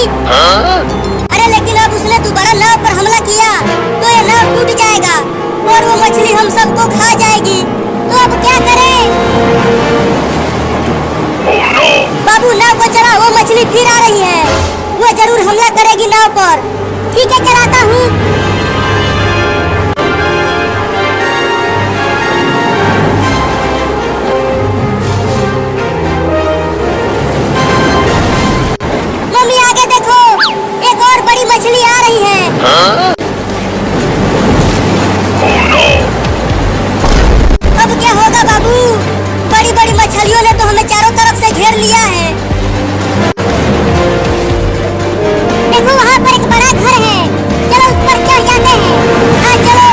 अरे लेकिन अब उसने दोबारा नाव पर हमला किया तो ये नाव टूट जाएगा और वो मछली हम सबको खा जाएगी। तो अब क्या करें? बाबू नाव को चला, वो मछली फिर आ रही है। वो जरूर हमला करेगी नाव पर। ठीक है, चलाता हूँ। मम्मी आगे देखो, एक और बड़ी मछली आ रही है। अब क्या होगा बाबू? बड़ी बड़ी मछलियों ने तो हमें चारों तरफ से घेर लिया है। देखो वहाँ पर एक बड़ा घर है, चलो उस पर चढ़ जाते हैं। हाँ चलो।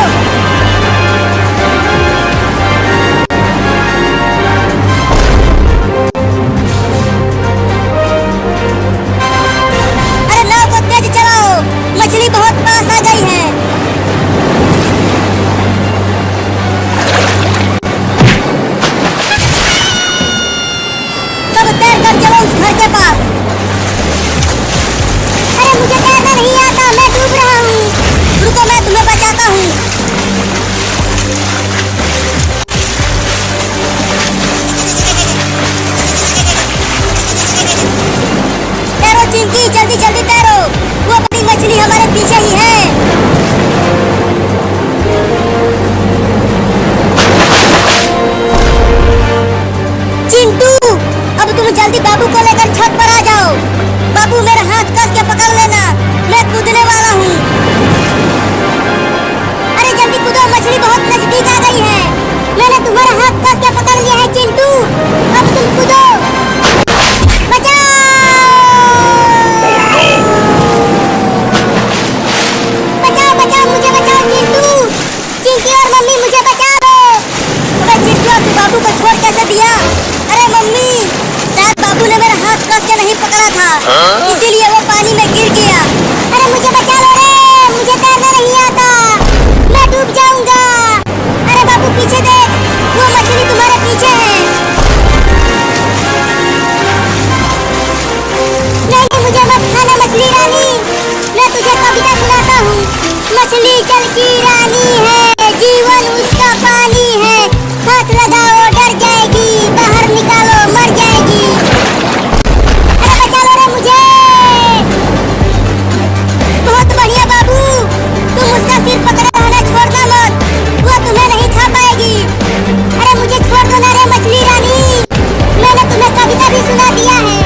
अरे नाव को तेज चलाओ, मछली बहुत पास आ गई है। सब तैर कर चलो उस घर के पास। अरे मुझे तैरना नहीं आता, मैं डूब रहा हूँ। रुको, मैं तुम्हें बचाता हूँ। तैरो चिंकी, जल्दी जल्दी तैरो। वो बड़ी मछली हमारे पीछे ही है। चिंटू, अब तुम जल्दी बाबू को लेकर छत पर आ जाओ। बाबू मेरा हाथ कस के पकड़ लेना, मैं कूदने वाला हूँ। अरे जल्दी कूदो, मछली बहुत नजदीक आ गई है। मैंने तुम्हारा हाथ कस के पकड़ लिया है चिंटू, अब तुम कूदो। बचाओ! बचाओ बचाओ, मुझे बचाओ चिंटू। चिंकी और मम्मी मुझे बचा दो। अबे चिंटू, तू बाबू को छोड़ कैसे दिया? अरे मम्मी, शायद बाबू ने मेरा हाथ कस के नहीं पकड़ा था, इसीलिए वो पानी में गिर गया। अरे मुझे बचा लो रे, मुझे तैरना नहीं आता, मैं डूब जाऊंगा। अरे बाबू पीछे देख, वो मछली तुम्हारे पीछे है। नहीं, मुझे मत खाना मछली रानी, मैं तुझे कविता सुनाता हूँ। मछली जल की रानी है, जीवन उसका पानी है। हाथ लगाओ डर जाएगी, बाहर निकालो मर जाएगी। अरे बचा लो रे मुझे। बहुत बढ़िया बाबू, तुम उसका सिर पकड़े रहना, छोड़ना मत, वो तुम्हें नहीं खा पाएगी। अरे मुझे छोड़ दो ना रे मछली रानी, मैंने तुम्हें कविता भी सुना दिया है।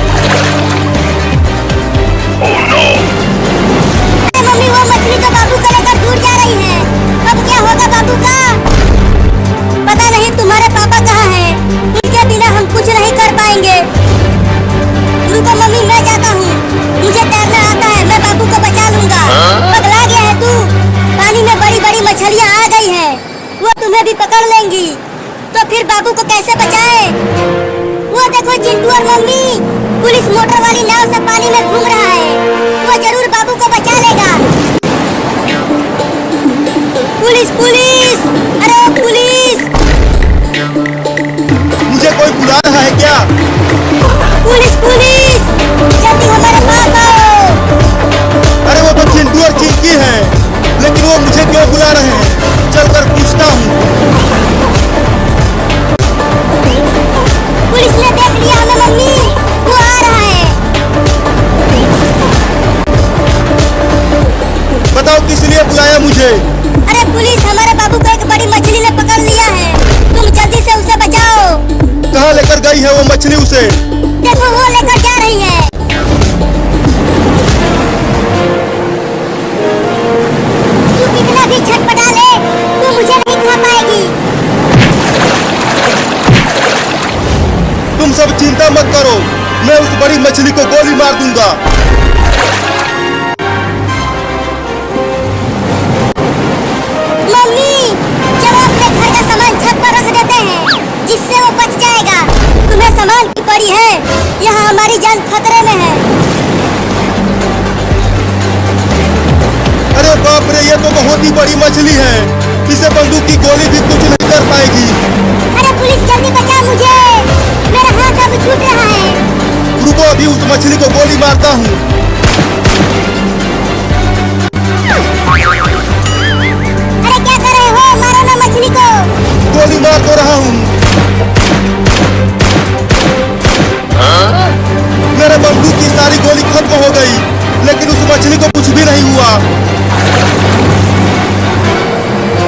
अरे मम्मी, वो मछली तो बाबू को लेकर दूर जा रही है। अब क्या होगा बाबू का? पता नहीं तुम्हारे पापा कहाँ हैं, उनके बिना हम कुछ नहीं कर पाएंगे। रुको मम्मी, मैं जाता हूँ, मुझे तैरना आता है, मैं बाबू को बचा लूंगा। पगला गया है तू? पानी में बड़ी बड़ी मछलियाँ आ गई हैं, वो तुम्हें भी पकड़ लेंगी, तो फिर बाबू को कैसे बचाए? वो देखो चिंटू और मम्मी, पुलिस मोटर वाली नाव से पानी में घूम रहा है, वो जरूर बाबू को बचा लेगा। पुलिस पुलिस, अरे ओ पुलिस! मुझे कोई बुला रहा है क्या? पुलिस पुलिस, जल्दी हमारे पास आओ। अरे वो तो चिंटू और चिंकी हैं, लेकिन वो मुझे क्यों बुला रहे हैं? चलकर पूछता हूँ। पुलिस ने देख लिया हमें मम्मी, वो आ रहा है। बताओ किस लिए बुलाया मुझे? अरे पुलिस, हमारे बाबू को एक बड़ी मछली ने पकड़ लिया है, तुम जल्दी से उसे बचाओ। कहाँ लेकर गई है वो मछली उसे? देखो वो लेकर जा रही है। तू कितना भी छटपटा ले, तू मुझे नहीं खा पाएगी। तुम सब चिंता मत करो, मैं उस बड़ी मछली को गोली मार दूंगा। मम्मी, चलो अपने घर का सामान छत पर रख देते हैं, जिससे वो बच जाएगा। तुम्हें सामान की पड़ी है, यहाँ हमारी जान खतरे में है। अरे बाप रे, ये तो बहुत ही बड़ी मछली है, इसे बंदूक की गोली भी कुछ नहीं कर पाएगी। अरे पुलिस, जल्दी बचा मुझे, मेरा हाथ अब छूट रहा है। रुको, अभी उस मछली को गोली मारता हूँ। मार तो रहा हूँ। मेरे बंदूक की सारी गोली खत्म हो गई, लेकिन उस मछली को कुछ भी नहीं हुआ।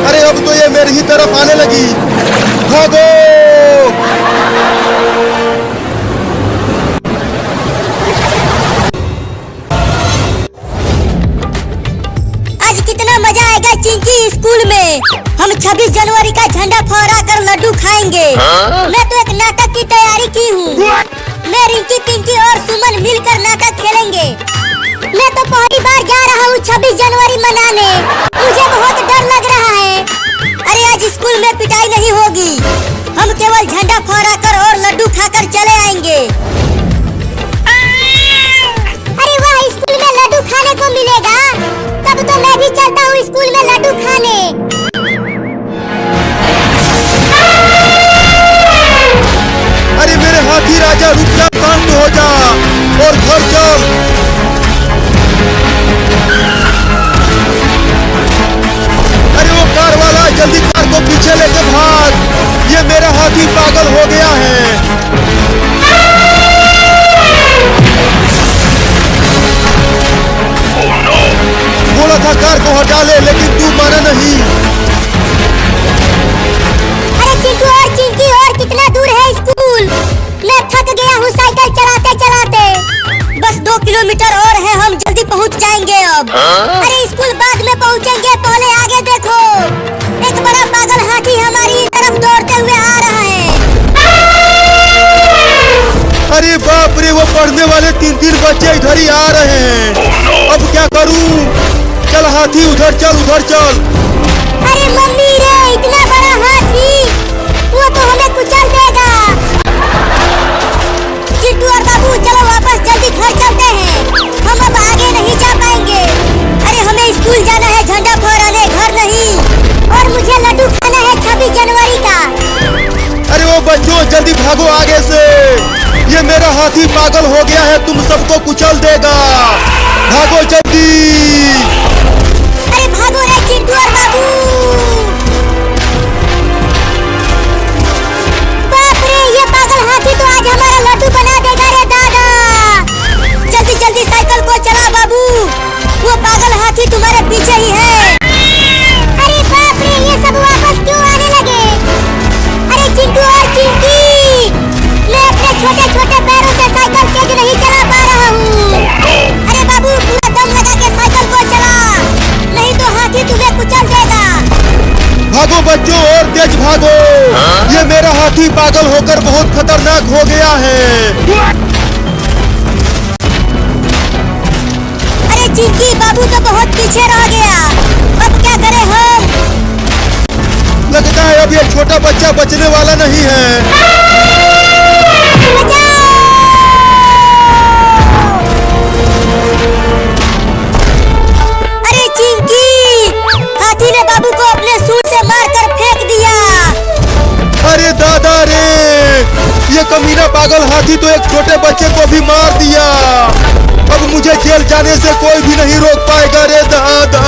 अरे अब तो ये मेरी ही तरफ आने लगी। भागो! आज कितना मजा आएगा चिंकी स्कूल में। हम 26 जनवरी का झंडा फहरा कर लड्डू खाएंगे। मैं तो एक नाटक की तैयारी की हूँ। मैं रिंकी, पिंकी और सुमन मिलकर नाटक खेलेंगे। मैं तो पहली बार जा रहा हूँ 26 जनवरी मनाने। मुझे बहुत डर लग रहा है। अरे आज स्कूल में पिटाई नहीं होगी। हम केवल झंडा फहरा कर और लड्डू खाकर चले आएंगे। अरे वाह, स्कूल में लड्डू खाने को मिलेगा। तब तो मैं भी चलता हूँ स्कूल में लड्डू खाने। अरे मेरे हाथी राजा रुक जा, शांत हो जा और घर चल। अरे वो कार वाला, जल्दी कार को पीछे लेके भाग। ये मेरा हाथी पागल हो गया है। बोला था कार को हटा ले, लेकिन तू माना नहीं। अरे चिंटू और चिंकी, और कितना दूर है स्कूल? मैं थक गया हूँ साइकिल चलाते चलाते। बस 2 किलोमीटर और है, हम जल्दी पहुँच जाएंगे अब। अरे स्कूल बाद में पहुँचेंगे, पहले आगे देखो। एक बड़ा पागल हाथी हमारी तरफ दौड़ते हुए आ रहा है। अरे बाप रे, वो पढ़ने वाले 3 बच्चे इधर ही आ रहे हैं। अब क्या करूं? चल हाथी, उधर चल, उधर चल। अरे मम्मी रे, इतना बड़ा हाथी, वो तो हमें कुचल देगा। चिंटू और बाबू, चलो वापस जल्दी घर चलते हैं। हम अब आगे नहीं जा पाएंगे। अरे हमें स्कूल जाना है झंडा फहराने, घर नहीं। और मुझे लड्डू खाना है 26 जनवरी का। अरे वो बच्चों, जल्दी भागो आगे से। ये मेरा हाथी पागल हो गया है, तुम सबको कुचल देगा। भागो जल्दी। अरे भागो रे चिंटू और बाबू। बाप रे, ये पागल हाथी तो आज हमारा लड्डू बना देगा रे दादा। जल्दी जल्दी साइकिल को चला बाबू, वो पागल हाथी तुम्हारे पीछे ही है। अरे बाप रे, ये सब वापस क्यों आने लगे? अरे चिंटू और चिंकी, मैं अपने छोटे छोटे पैरों से साइकिल तेज नहीं चला पा रहा हूँ। अरे बाबू, पूरा दम लगा के साइकिल को चला, नहीं तो हाथी तुम्हें कुचल देगा। भागो बच्चों, और तेज भागो। ये मेरा हाथी पागल होकर बहुत खतरनाक हो गया है। अरे चिंकी, बाबू तो बहुत पीछे रह गया। अब क्या करें हम? लगता है अब ये छोटा बच्चा बचने वाला नहीं है। बचाओ! अरे चिंकी, हाथी ने बाबू को अपने सूंड से मारकर फेंक दिया। अरे दादा रे, ये कमीना पागल हाथी तो एक छोटे बच्चे को भी मार दिया। अब मुझे जेल जाने से कोई भी नहीं रोक पाएगा रे दादा।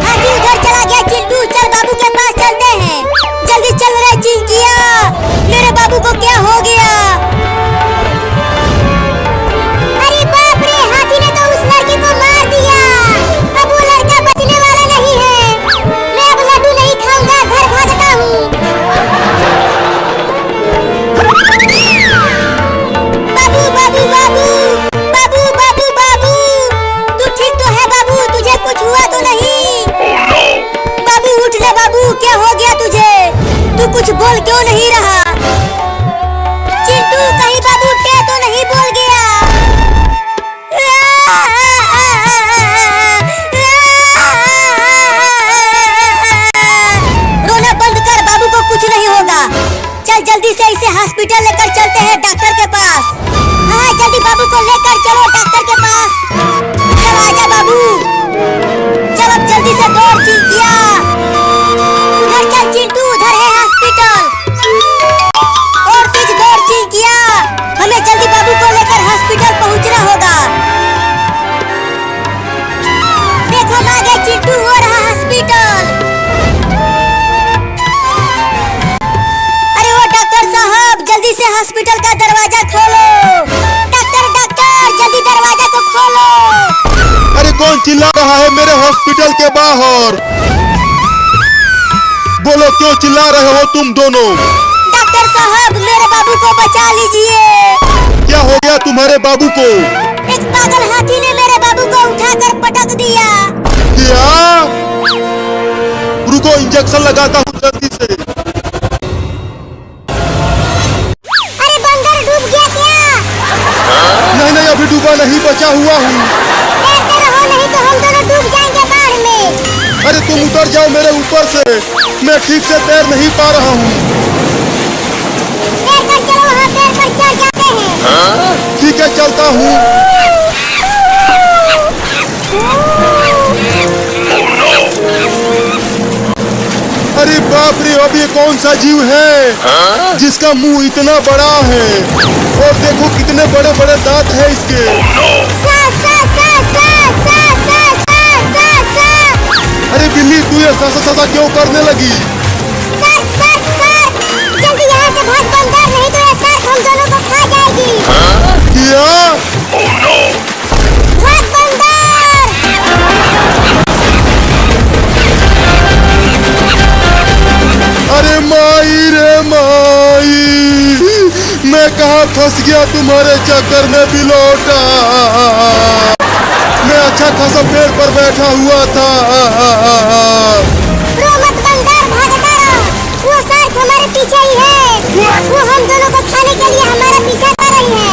हाथी उधर चला गया। चिंटू, चल बाबू के पास चलते हैं। जल्दी चल रे चिंकिया, मेरे बाबू को क्या हो गया? अरे बाप रे, हाथी ने तो उस लड़के को मार दिया। अब वो लड़का बचने वाला नहीं है। मैं अब लड्डू नहीं खाऊंगा, घर भागता हूँ। बाबू बाबू बाबू बाबू बाबू बाबू, तू ठीक तो है बाबू? तुझे कुछ हुआ तो नहीं? बाबू उठ ले बाबू, क्या हो गया तुझे? तू कुछ बोल क्यों नहीं रहा? चिंटू, कहीं बाबू टे तो नहीं बोल गया? रोना बंद कर, बाबू को कुछ नहीं होगा। चल जल्दी से इसे हॉस्पिटल लेकर चलते हैं, डॉक्टर के पास। हाँ, जल्दी बाबू को लेकर चलो डॉक्टर के पास। चल आजा बाबू, चल अब जल्दी से दौड़ चिंकिया। उधर चल चिंटू, उधर है हॉस्पिटल। और तेज दौड़ चिंकिया, हमें जल्दी बाबू को लेकर हॉस्पिटल पहुंचना होगा। देखो हम आ गए चिंटू, कौन चिल्ला रहा है मेरे हॉस्पिटल के बाहर? बोलो क्यों चिल्ला रहे हो तुम दोनों? डॉक्टर साहब मेरे बाबू को बचा लीजिए। क्या हो गया तुम्हारे बाबू को? एक पागल हाथी ने मेरे बाबू को उठाकर पटक दिया। क्या? रुको इंजेक्शन लगाता हूँ जल्दी से। अरे बंदर डूब गया क्या? नहीं नहीं अभी डूबा नहीं, बचा हुआ हूँ। तैरते रहो नहीं तो हम दोनों डूब जाएंगे बाढ़ में। अरे तुम उतर जाओ मेरे ऊपर से, मैं ठीक से तैर नहीं पा रहा हूँ। तैर कर चलो, वहाँ तैर कर चढ़ जाते हैं। ठीक है चलता हूँ। अरे बाप रे, अब ये कौन सा जीव है जिसका मुंह इतना बड़ा है और देखो कितने बड़े बड़े दांत है इसके। अरे बिल्ली तू ये सा क्यों करने लगी? जल्दी यहाँ से भाग बंदर, नहीं तो ये शार्क हम दोनों को खा जाएगी। क्या? भाग बंदर। अरे माई रे माई, मैं कहाँ फंस गया तुम्हारे चक्कर में बिलोटा। मैं अच्छा खासा पेड़ पर बैठा हुआ था। रो मत बंदर, भागता रहो। वो शार्क हमारे पीछे ही है। वो हम दोनों को खाने के लिए हमारा पीछा कर रही है।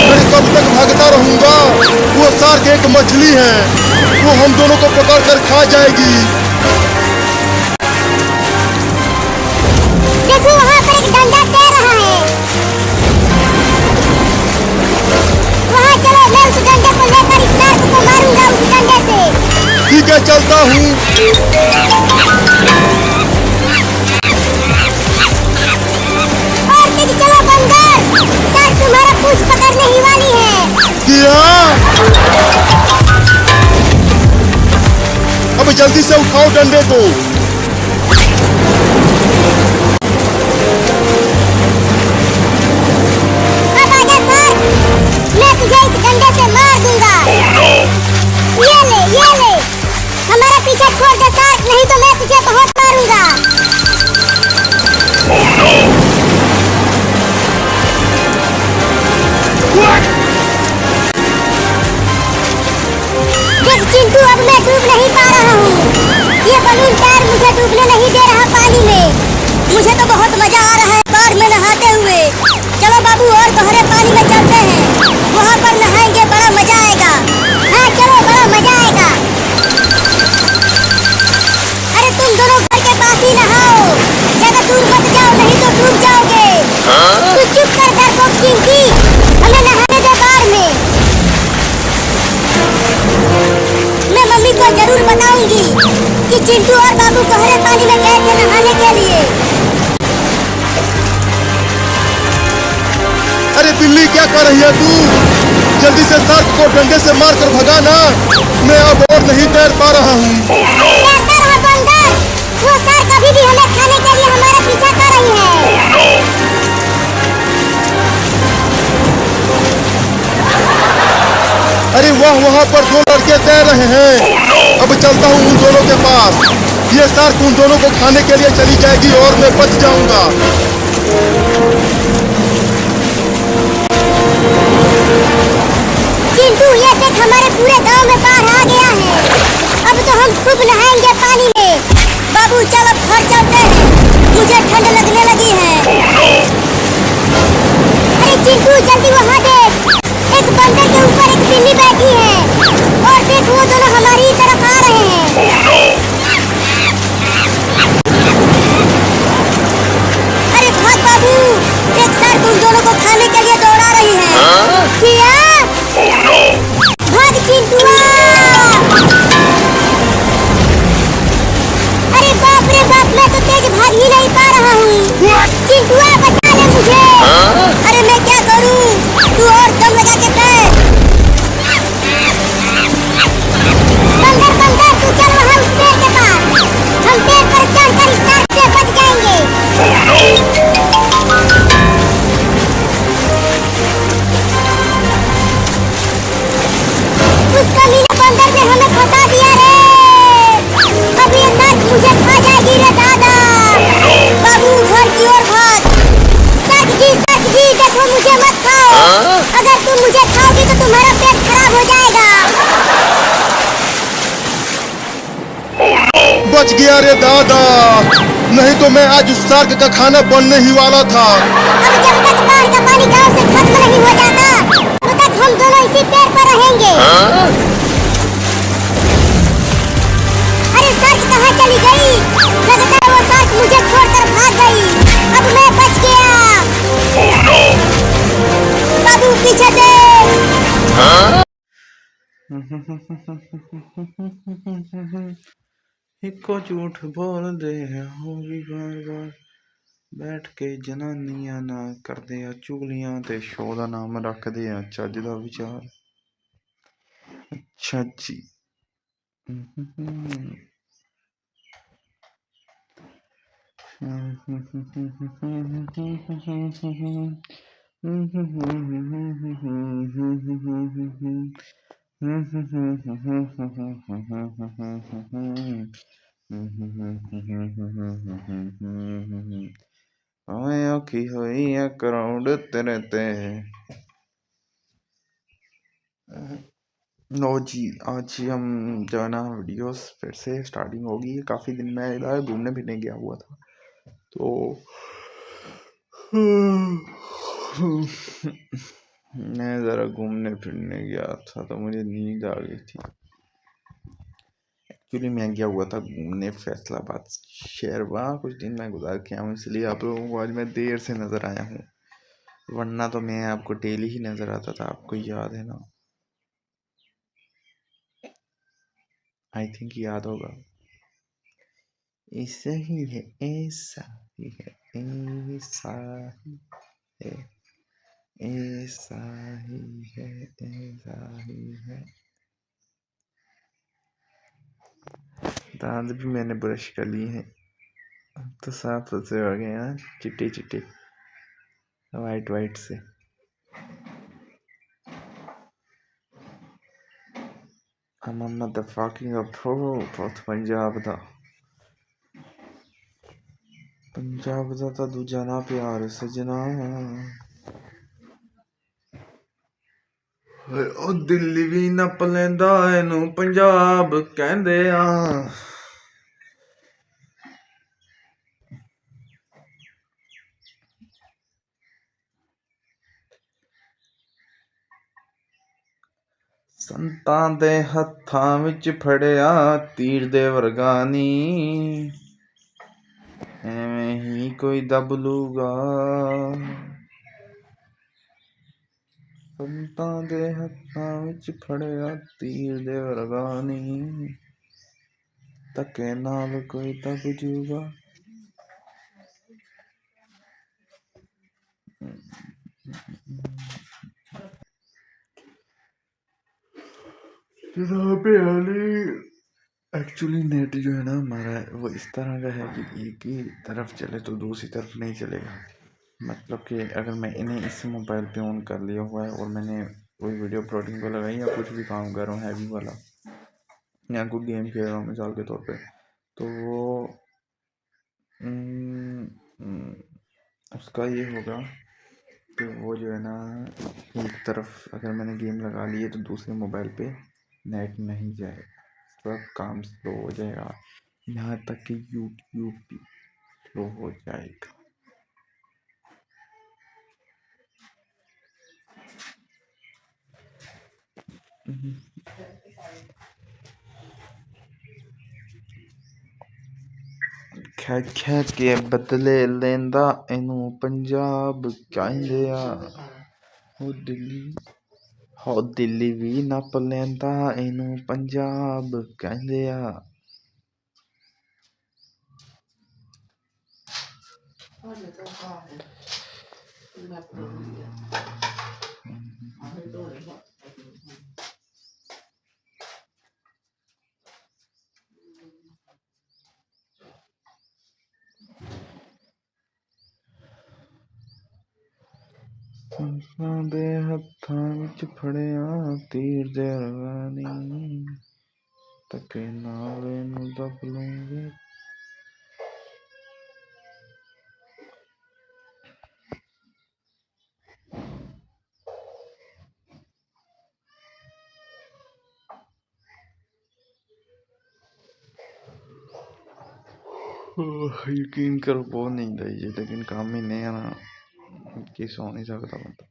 मैं कब तक भागता रहूंगा? वो शार्क एक मछली है, वो हम दोनों को पकड़ कर खा जाएगी। देखो वहाँ पर एक डंडा तैर रहा है। वहाँ चलो, मैं उस डंडे को लेकर इस शार्क को मारूंगा उस डंडे से। ठीक है चलता हूँ। और तेज चलो बंदर, शार्क तुम्हारा पूंछ पकड़ने ही वाली है। क्या? अब जल्दी से उठाओ डंडे को। अब आजा शार्क, मैं तुझे इस डंडे से मार दूंगा। ये ले, हमारा पीछा छोड़ दे शार्क, नहीं तो मैं तुझे बहुत मारूंगा। देख चिंटू, अब मैं डूब नहीं पा रहा हूँ। ये बलून टायर मुझे डूबने नहीं दे रहा पानी में। मुझे तो बहुत मजा आ रहा है बाढ़ में नहाते हुए। चलो बाबू और गहरे पानी में चलते हैं, वहाँ पर नहाएंगे, बड़ा मजा आएगा। हाँ चलो, बड़ा मजा आएगा। अरे तुम दोनों घर के पास ही नहाओ, ज्यादा दूर मत जाओ नहीं तो डूब जाओगे। तू चुप कर डरपोक चिंटी, हमें नहाने दे बाढ़ में। मैं मम्मी को जरूर बताऊंगी कि चिंटू और बाबू गहरे पानी में गए थे नहाने के लिए। अरे बिल्ली क्या कर रही है तू? जल्दी से शार्क को डंडे से मार कर भगा ना, मैं अब और नहीं तैर पा रहा हूँ। तैरता रहो बंदर, वो शार्क अभी भी हमें खाने के लिए हमारा पीछा कर रही है। अरे वाह, वहाँ पर दो लड़के तैर रहे हैं। अब चलता हूँ उन दोनों के पास। ये शार्क उन दोनों को खाने के लिए चली जाएगी और मैं बच जाऊंगा। चिंटू ये देख, हमारे पूरे गांव में बाढ़ आ गया है। अब तो हम खूब नहाएंगे पानी में। बाबू चल अब घर चलते हैं, मुझे ठंड लगने लगी है। अरे चिंटू जल्दी वहाँ देख, एक बंदर के ऊपर एक बिल्ली बैठी है। और देख वो दोनों हमारी ही तरफ आ रहे हैं। अरे भाग बाबू, एक शार्क उन दोनों को खाने के लिए दौड़ा रही है। क्या? भाग चिंटुआ। अरे बाप रे बाप, मैं तो तेज भाग ही नहीं पा रहा हूँ। चिंटुआ बचा ले मुझे। अरे मैं क्या करूँ, तू और दम लगा के तैर। बंदर तू चल वहाँ उस पेड़ के पास, हम पेड़ पर चढ़कर इस शार्क से बच जाएंगे। उस कमीने बंदर ने हमें बच गया रे दादा, नहीं तो मैं आज उस शार्क का खाना बनने ही वाला था। अब जब तक बाढ़ का पानी गांव से खत्म नहीं हो जाता, तब तक हम दोनों इसी पेड़ पर रहेंगे। अरे शार्क कहाँ चली गई? लगता है वो शार्क मुझे छोड़कर भाग गई। अब मैं बच गया। बाबू पीछे देख। इको झूठ बोल दे होगी बार बार बैठ के जनानियां ना कर दे चुगलियां ते शो दा नाम रख दे चज दा विचार। अच्छा जी। ओए औखी होई है क्राउड तेरे ते। लो जी, आज हम जो है ना वीडियोस फिर से स्टार्टिंग होगी। काफ़ी दिन में इधर घूमने फिरने गया हुआ था तो मैं ज़रा घूमने फिरने गया था तो मुझे नींद आ गई थी। एक्चुअली मैं गया हुआ था घूमने फैसलाबाद शहर, वहाँ कुछ दिन मैं गुजार के आया हूँ, इसलिए आप लोगों को आज मैं देर से नज़र आया हूँ, वरना तो मैं आपको डेली ही नज़र आता था। आपको याद है ना? आई थिंक याद होगा। ऐसा ही है, ऐसा ही है, ऐसा ही है, ऐसा ही है, ऐसा ही है। दांत भी मैंने ब्रश कर लिए हैं, अब तो साफ सुथरे हो गए हैं, चिट्टे चिट्टे वाइट वाइट से। I'm a motherfucking बहुत पंजाब दा तां दूजा ना प्यार सजना। ओ दिल्ली भी नप लैंदा एनू पंजाब कहंदे आ। संतां दे हत्थां विच फड़िया तीर दे वर्गा नी, ਐਵੇਂ ਹੀ ਕੋਈ ਦੱਬ ਲੂਗਾ। ਸੰਤਾਂ ਦੇ ਹੱਥਾਂ ਵਿੱਚ ਫੜਿਆ ਤੀਰ ਦੇ ਵਰਗਾ ਨੀ, ਧੱਕੇ ਨਾਲ ਕੋਈ ਦੱਬ ਜੂਗਾ। जनाब एक्चुअली नेट जो है ना हमारा वो इस तरह का है कि एक ही तरफ चले तो दूसरी तरफ नहीं चलेगा। मतलब कि अगर मैं इन्हें इस मोबाइल पे ऑन कर लिया हुआ है और मैंने कोई वीडियो अपलोडिंग को लगाई या कुछ भी काम कर रहा हूँ हैवी वाला या कोई गेम खेल रहा हूँ मिसाल के तौर पे, तो वो उसका ये होगा कि वो जो है ना एक तरफ अगर मैंने गेम लगा ली है तो दूसरे मोबाइल पे नेट नहीं जाएगा, सब काम स्लो हो जाएगा, यहाँ तक कि यूट्यूब भी स्लो हो जाएगा। खै के बदले लेंदा इनू पंजाब कहंदे आ। हो दिल्ली भी नप लेंदा इनू पंजाब कहंदे आ। ਸੰਤਾਂ ਦੇ ਹੱਥਾਂ ਵਿੱਚ ਫੜਿਆ ਤੀਰ ਦੇ ਵਰਗਾ ਨੀ, ਧੱਕੇ ਨਾਲ ਇਹਨੂੰ ਦੱਬ ਲੂੰਗੇ। यकीन करो बहुत नींद आई है, लेकिन काम ही नहीं है ना कि सो नहीं सकता बंदा।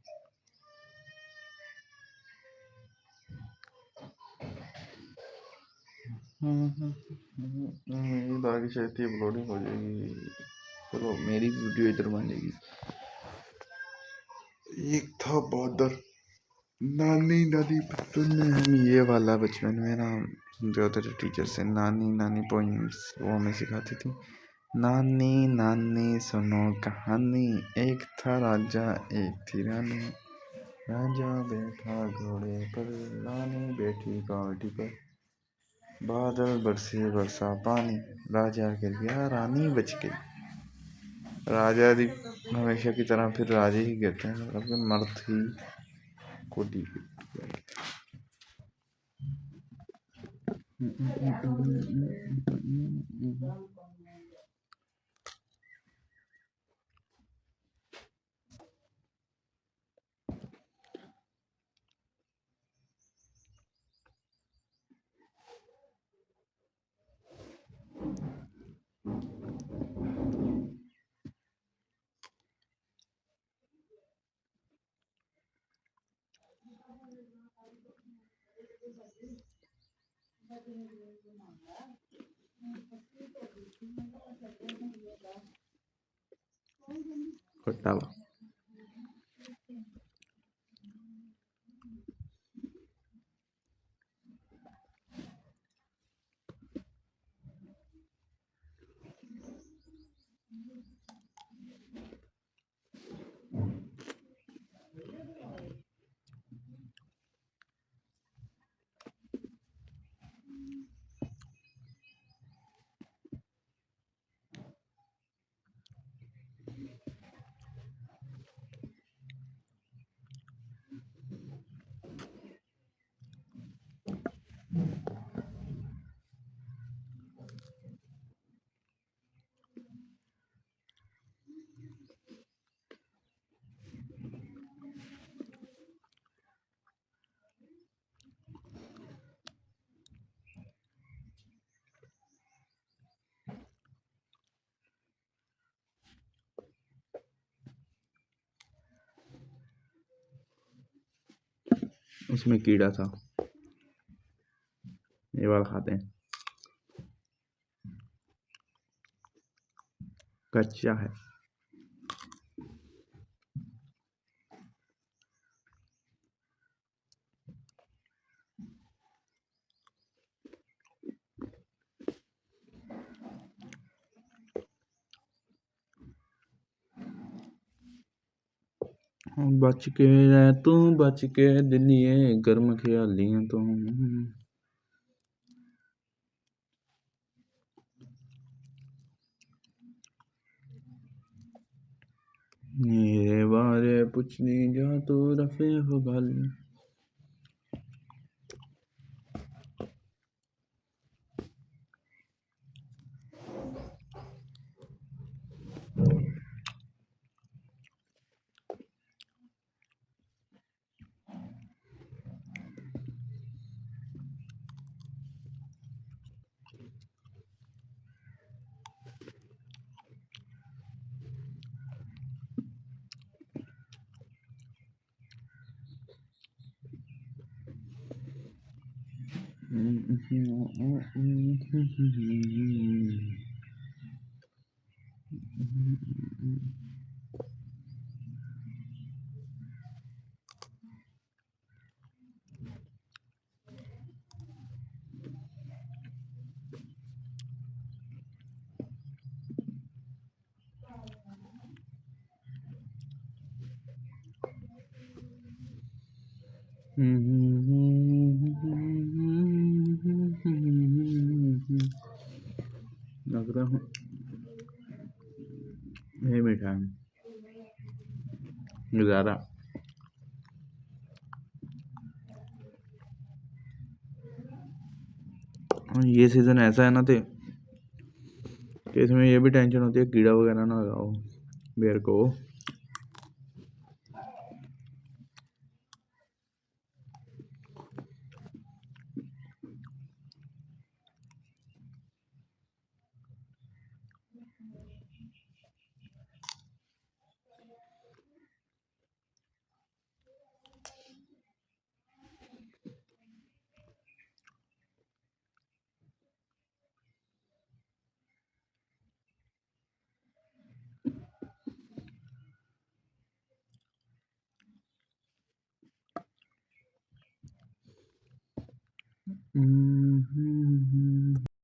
नींद आ गई, शायद अपलोडिंग हो जाएगी। चलो मेरी वीडियो इधर बन जाएगी। एक था बादर नानी नानी, बचपन में हम ये वाला बचपन में ना जो थे टीचर से नानी नानी पोइम्स वो हमें सिखाती थी। नानी नानी सुनो कहानी, एक था राजा एक थी रानी। राजा बैठा घोड़े पर, रानी बैठी काठी पर। बादल बरसे बरसा पानी, राजा गिर गया रानी बच गई। राजा दी हमेशा की तरह फिर राजे ही गिरते हैं, मतलब कि मर्द ही को दी खट्टावा। उसमें कीड़ा था, ये वाला खाते हैं, कच्चा है। बच के रह तू बच के दिलिए, गर्म ख्यालियां तो मेरे बारे पूछनी जा तो रफे हो गल। लग रहा हूँ ये मीठा है ज़्यादा। ये सीज़न ऐसा है ना थे कि इसमें ये भी टेंशन होती है कीड़ा वगैरह ना लगाओ बेर को।